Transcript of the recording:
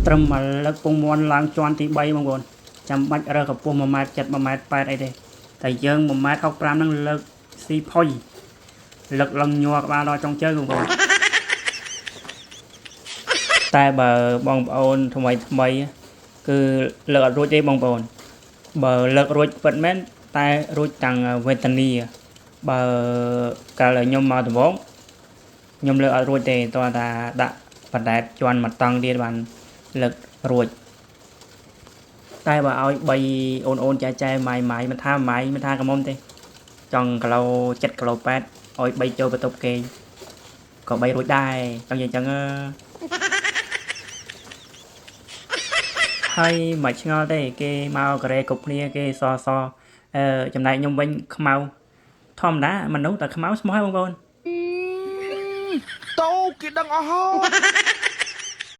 ត្រឹមមកលើកពងមាន់ឡើងជាន់ទី3បងប្អូនចាំបាច់រើកម្ពស់1ម៉ែត្រ7 1ម៉ែត្រ8អីទេតែយើង1ម៉ែត្រ65ហ្នឹងលើកស៊ីផុយលើកឡើងញ័រក្បាលដល់ចុងជើងបងប្អូនតែបើបងប្អូនថ្មីគឺលើកអត់រួចទេបងប្អូនបើលើករួចពិតមែនតែរួចទាំងវេទនាបើកាលខ្ញុំមកដំបងខ្ញុំលើកអត់រួចទេតោះថាដាក់បដែតជន់មកតង់ទៀតបានលើករួចតែបើឲ្យ3អូនចែម៉ៃមិនថាម៉ៃមិនថាកមុំទេចង់គីឡូ7គីឡូ8ឲ្យ3ចូលបន្ទប់គេក៏3រួចដែរចង់និយាយចឹងហើយមិនឆ្ងល់ទេគេមកកូរ៉េគ្រប់គ្នាគេសចំណែកខ្ញុំវិញខ្មៅធម្មតាមនុស្សតែខ្មៅស្មោះហើយបងប្អូនតោគេដឹងអស់ហើយ